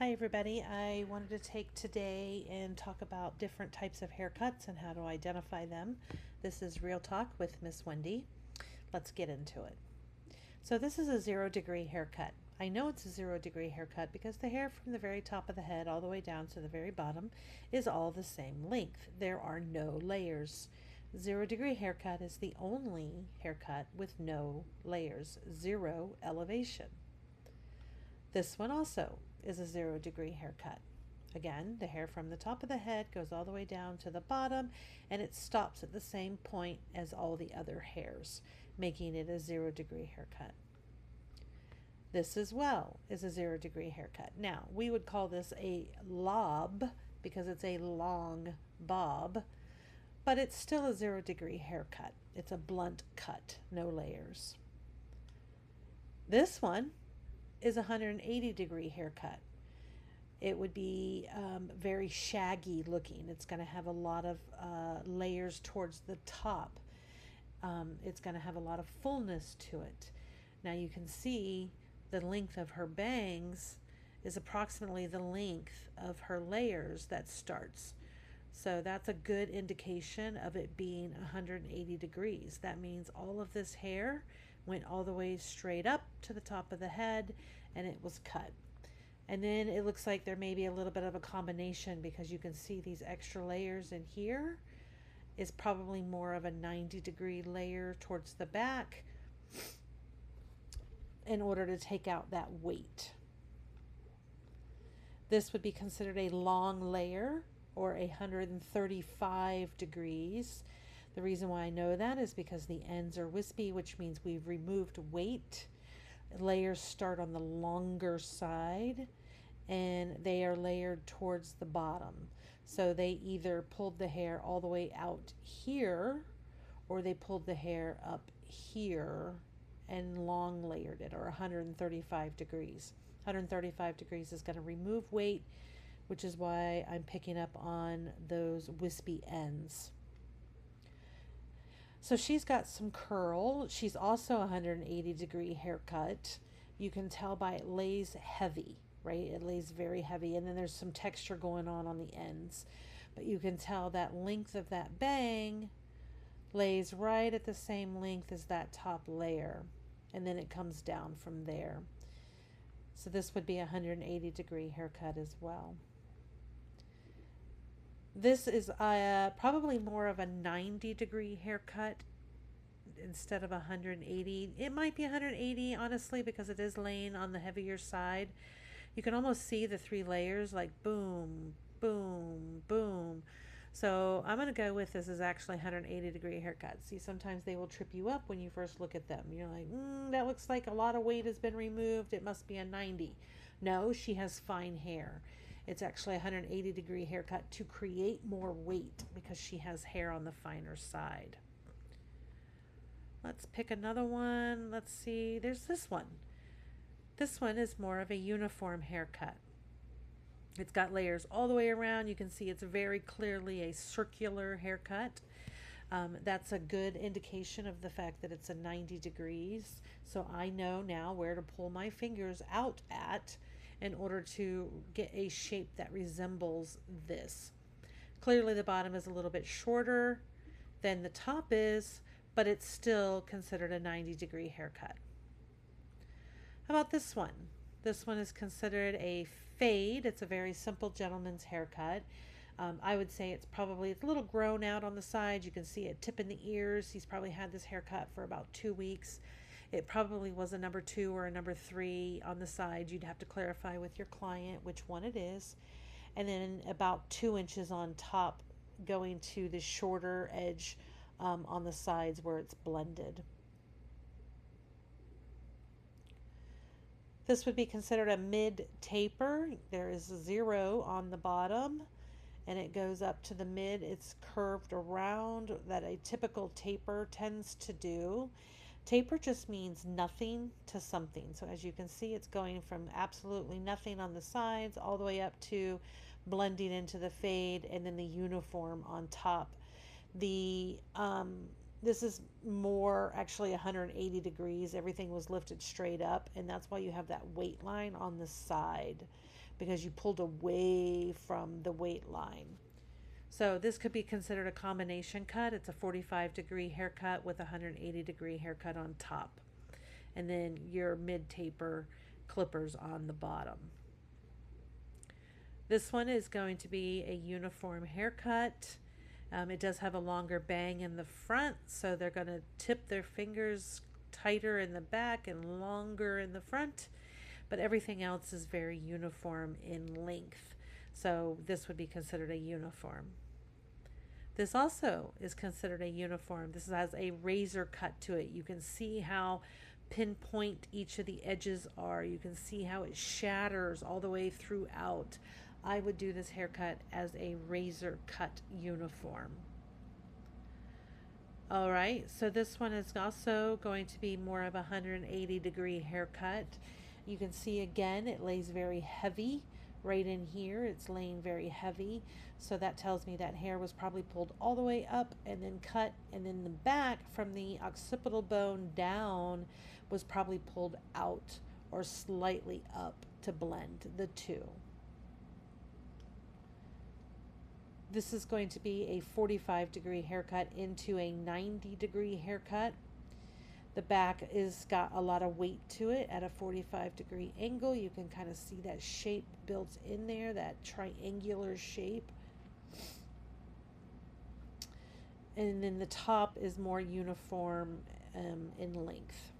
Hi everybody, I wanted to take today and talk about different types of haircuts and how to identify them. This is Real Talk with Miss Wendy. Let's get into it. So this is a 0 degree haircut. I know it's a 0 degree haircut because the hair from the very top of the head all the way down to the very bottom is all the same length. There are no layers. 0 degree haircut is the only haircut with no layers, zero elevation. This one also is a 0 degree haircut. Again, the hair from the top of the head goes all the way down to the bottom and it stops at the same point as all the other hairs, making it a 0 degree haircut. This as well is a 0 degree haircut. Now, we would call this a lob because it's a long bob, but it's still a 0 degree haircut. It's a blunt cut, no layers. This one is a 180 degree haircut. It would be very shaggy looking. It's going to have a lot of layers towards the top. It's going to have a lot of fullness to it. Now you can see the length of her bangs is approximately the length of her layers that starts. So that's a good indication of it being 180 degrees. That means all of this hair went all the way straight up to the top of the head and it was cut. And then it looks like there may be a little bit of a combination because you can see these extra layers in here is probably more of a 90 degree layer towards the back in order to take out that weight. This would be considered a long layer or 135 degrees. The reason why I know that is because the ends are wispy, which means we've removed weight. Layers start on the longer side and they are layered towards the bottom. So they either pulled the hair all the way out here or they pulled the hair up here and long layered it, or 135 degrees. 135 degrees is going to remove weight, which is why I'm picking up on those wispy ends. So she's got some curl. She's also a 180 degree haircut. You can tell by it lays heavy, right? It lays very heavy, and then there's some texture going on the ends. But you can tell that length of that bang lays right at the same length as that top layer, and then it comes down from there. So this would be a 180 degree haircut as well. This is probably more of a 90 degree haircut instead of 180. It might be 180, honestly, because it is laying on the heavier side. You can almost see the three layers like boom, boom, boom. So I'm going to go with this is actually 180 degree haircut. See, sometimes they will trip you up when you first look at them. You're like, that looks like a lot of weight has been removed. It must be a 90. No, she has fine hair. It's actually a 180 degree haircut to create more weight because she has hair on the finer side. Let's pick another one. Let's see. There's this one. This one is more of a uniform haircut. It's got layers all the way around. You can see it's very clearly a circular haircut. That's a good indication of the fact that it's a 90 degrees. So I know now where to pull my fingers out at in order to get a shape that resembles this. Clearly the bottom is a little bit shorter than the top is, but it's still considered a 90 degree haircut. How about this one? This one is considered a fade. It's a very simple gentleman's haircut. I would say it's a little grown out on the side. You can see it tip in the ears. He's probably had this haircut for about 2 weeks. It probably was a number 2 or a number 3 on the side. You'd have to clarify with your client which one it is. And then about 2 inches on top going to the shorter edge on the sides where it's blended. This would be considered a mid taper. There is a 0 on the bottom and it goes up to the mid. It's curved around that a typical taper tends to do. Taper just means nothing to something. So as you can see, it's going from absolutely nothing on the sides all the way up to blending into the fade and then the uniform on top. The This is more actually 180 degrees. Everything was lifted straight up, and that's why you have that weight line on the side, because you pulled away from the weight line. So this could be considered a combination cut. It's a 45-degree haircut with a 180-degree haircut on top, and then your mid-taper clippers on the bottom. This one is going to be a uniform haircut. It does have a longer bang in the front, so they're going to tip their fingers tighter in the back and longer in the front, but everything else is very uniform in length. So this would be considered a uniform. This also is considered a uniform. This has a razor cut to it. You can see how pinpoint each of the edges are. You can see how it shatters all the way throughout. I would do this haircut as a razor cut uniform. All right, so this one is also going to be more of a 180-degree haircut. You can see again, it lays very heavy right in here. It's laying very heavy. So that tells me that hair was probably pulled all the way up and then cut, and then the back from the occipital bone down was probably pulled out or slightly up to blend the two. This is going to be a 45-degree haircut into a 90-degree haircut. The back is got a lot of weight to it at a 45-degree angle. You can kind of see that shape built in there, that triangular shape. And then the top is more uniform in length.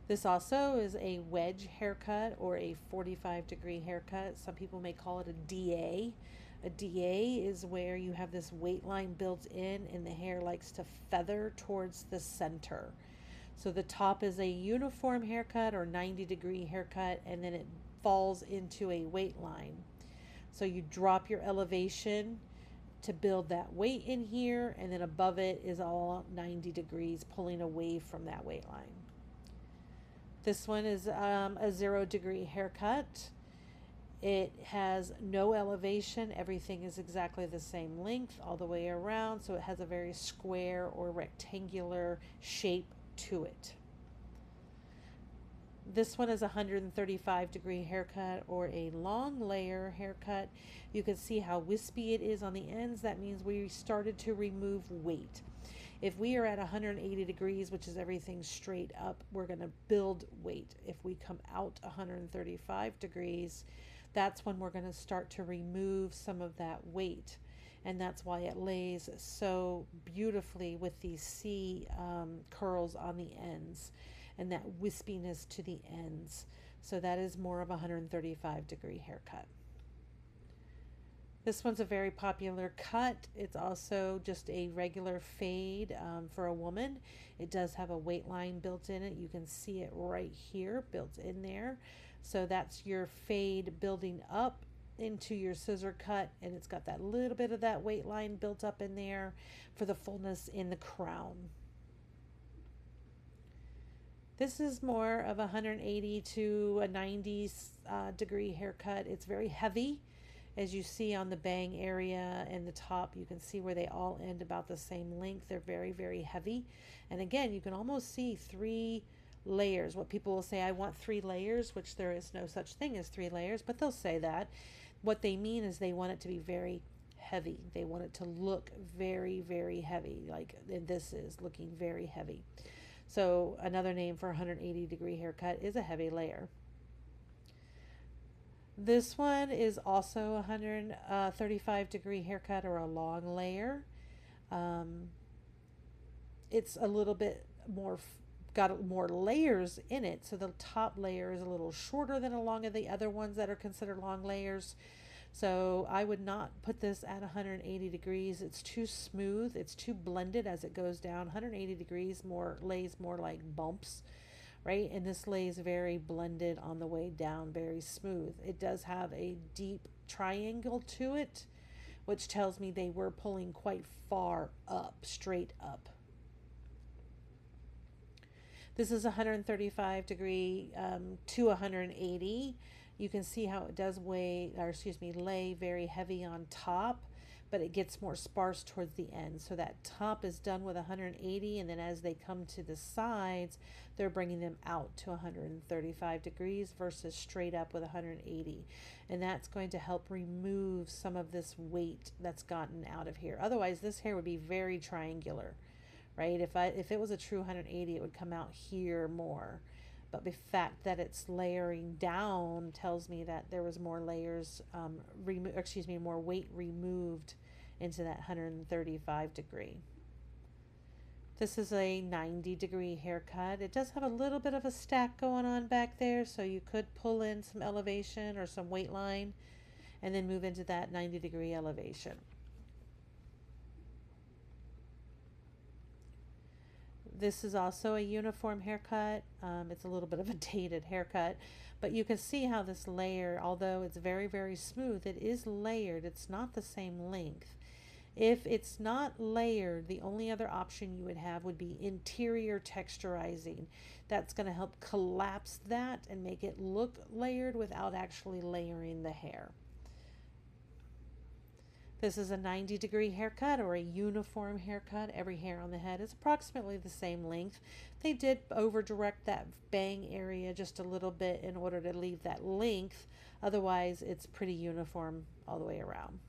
This also is a wedge haircut or a 45-degree haircut. Some people may call it a DA. A DA is where you have this weight line built in and the hair likes to feather towards the center. So the top is a uniform haircut or 90-degree haircut, and then it falls into a weight line. So you drop your elevation to build that weight in here, and then above it is all 90 degrees pulling away from that weight line. This one is a 0-degree haircut. It has no elevation. Everything is exactly the same length all the way around, so it has a very square or rectangular shape to it. This one is a 135-degree haircut or a long layer haircut. You can see how wispy it is on the ends. That means we started to remove weight. If we are at 180 degrees, which is everything straight up, we're going to build weight. If we come out 135 degrees, that's when we're going to start to remove some of that weight. And that's why it lays so beautifully with these C curls on the ends and that wispiness to the ends. So that is more of a 135-degree haircut. This one's a very popular cut. It's also just a regular fade for a woman. It does have a weight line built in it. You can see it right here built in there. So that's your fade building up into your scissor cut, and it's got that little bit of that weight line built up in there for the fullness in the crown. This is more of a 180 to a 90 degree haircut. It's very heavy. As you see on the bang area and the top, you can see where they all end about the same length. They're very, very heavy. And again, you can almost see 3 layers. What people will say, I want 3 layers, which there is no such thing as 3 layers, but they'll say that. What they mean is they want it to be very heavy. They want it to look very, very heavy, like this is looking very heavy. So another name for a 180-degree haircut is a heavy layer. This one is also a 135-degree haircut or a long layer. It's a little bit more, got more layers in it. So the top layer is a little shorter than a long of the other ones that are considered long layers. So I would not put this at 180 degrees. It's too smooth. It's too blended as it goes down. 180 degrees lays more like bumps, right? And this lays very blended on the way down, very smooth. It does have a deep triangle to it, which tells me they were pulling quite far up, straight up. This is 135 degree to 180. You can see how it does lay very heavy on top, but it gets more sparse towards the end. So that top is done with 180, and then as they come to the sides, they're bringing them out to 135 degrees versus straight up with 180. And that's going to help remove some of this weight that's gotten out of here. Otherwise, this hair would be very triangular, right? If it was a true 180, it would come out here more. But the fact that it's layering down tells me that there was more layers, more weight removed into that 135 degree. This is a 90-degree haircut. It does have a little bit of a stack going on back there, so you could pull in some elevation or some weight line and then move into that 90-degree elevation. This is also a uniform haircut. It's a little bit of a dated haircut, but you can see how this layer, although it's very, very smooth, it is layered. It's not the same length. If it's not layered, the only other option you would have would be interior texturizing. That's going to help collapse that and make it look layered without actually layering the hair. This is a 90-degree haircut or a uniform haircut. Every hair on the head is approximately the same length. They did over direct that bang area just a little bit in order to leave that length. Otherwise, it's pretty uniform all the way around.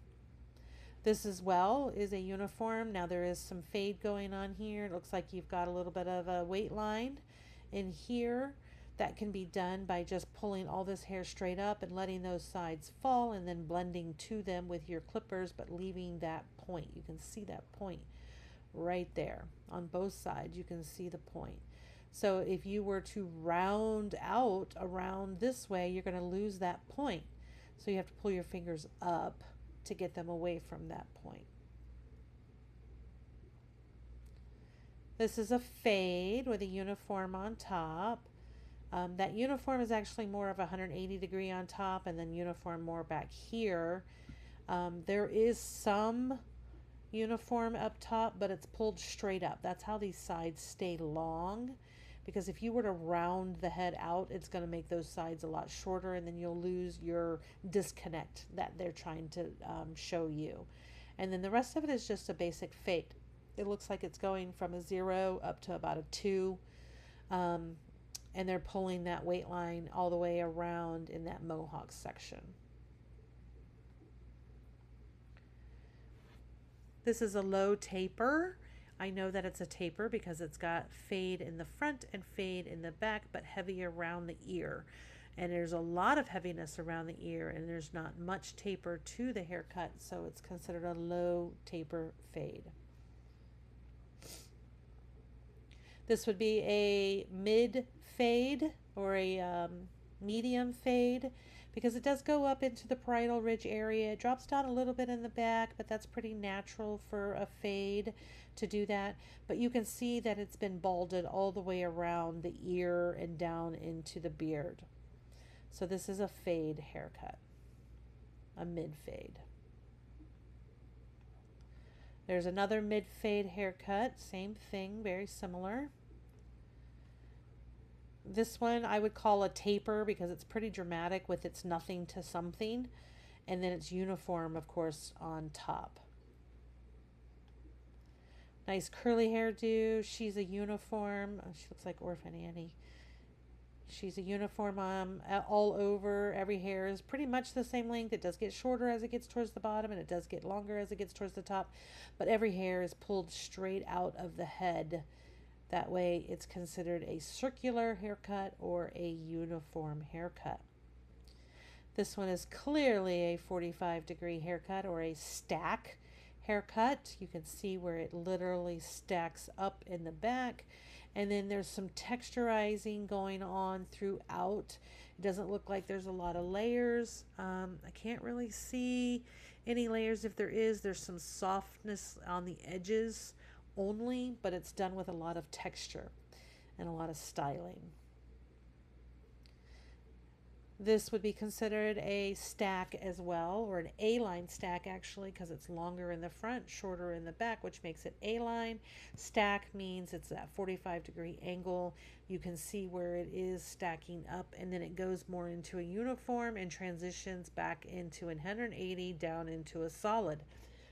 This as well is a uniform. Now there is some fade going on here. It looks like you've got a little bit of a weight line in here. That can be done by just pulling all this hair straight up and letting those sides fall and then blending to them with your clippers, but leaving that point. You can see that point right there on both sides. You can see the point. So if you were to round out around this way, you're going to lose that point. So you have to pull your fingers up to get them away from that point. This is a fade with a uniform on top. That uniform is actually more of a 180 degree on top and then uniform more back here. There is some uniform up top, but it's pulled straight up. That's how these sides stay long, because if you were to round the head out, it's going to make those sides a lot shorter, and then you'll lose your disconnect that they're trying to show you. And then the rest of it is just a basic fade. It looks like it's going from a 0 up to about a 2. And they're pulling that weight line all the way around in that mohawk section. This is a low taper. I know that it's a taper because it's got fade in the front and fade in the back, but heavy around the ear. And there's a lot of heaviness around the ear, and there's not much taper to the haircut, so it's considered a low taper fade. This would be a mid fade or a medium fade, because it does go up into the parietal ridge area. It drops down a little bit in the back, but that's pretty natural for a fade to do that. But you can see that it's been balded all the way around the ear and down into the beard. So this is a fade haircut, a mid fade. There's another mid fade haircut, same thing, very similar. This one I would call a taper because it's pretty dramatic with its nothing to something, and then it's uniform, of course, on top. Nice curly hairdo. She's a uniform. Oh, she looks like Orphan Annie. She's a uniform all over. Every hair is pretty much the same length. It does get shorter as it gets towards the bottom, and it does get longer as it gets towards the top, but every hair is pulled straight out of the head. That way it's considered a circular haircut or a uniform haircut. This one is clearly a 45-degree haircut or a stack haircut. You can see where it literally stacks up in the back. And then there's some texturizing going on throughout. It doesn't look like there's a lot of layers. I can't really see any layers. If there is, there's some softness on the edges only, but it's done with a lot of texture and a lot of styling. This would be considered a stack as well, or an A-line stack actually, because it's longer in the front, shorter in the back, which makes it A-line. Stack means it's that 45-degree angle. You can see where it is stacking up, and then it goes more into a uniform and transitions back into a 180 down into a solid.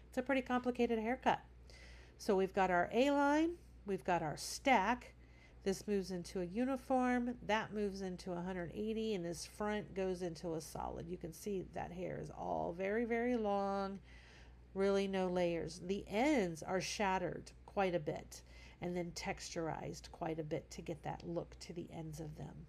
It's It's a pretty complicated haircut. So we've got our A-line, we've got our stack. This moves into a uniform, that moves into 180, and this front goes into a solid. You can see that hair is all very, very long, really no layers. The ends are shattered quite a bit and then texturized quite a bit to get that look to the ends of them.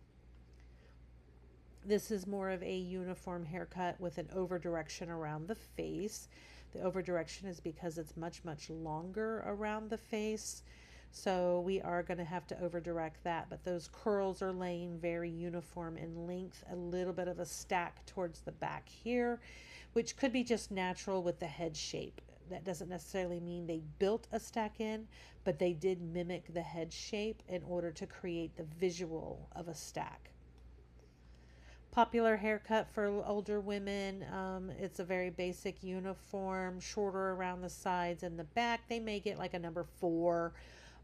This is more of a uniform haircut with an over direction around the face. The over direction is because it's much, much longer around the face. So we are going to have to over direct that, but those curls are laying very uniform in length, a little bit of a stack towards the back here, which could be just natural with the head shape. That doesn't necessarily mean they built a stack in, but they did mimic the head shape in order to create the visual of a stack. Popular haircut for older women. It's a very basic uniform, shorter around the sides and the back. They may get like a number 4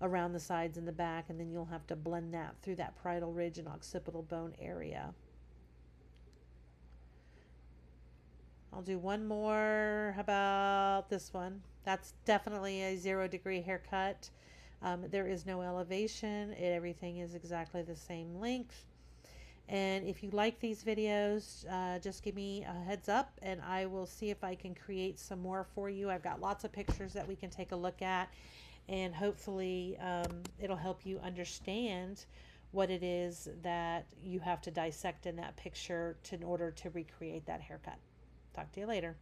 around the sides and the back, and then you'll have to blend that through that parietal ridge and occipital bone area. I'll do one more. How about this one? That's definitely a 0-degree haircut. There is no elevation. Everything is exactly the same length. And if you like these videos, just give me a heads up and I will see if I can create some more for you. I've got lots of pictures that we can take a look at, and hopefully it'll help you understand what it is that you have to dissect in that picture in order to recreate that haircut. Talk to you later.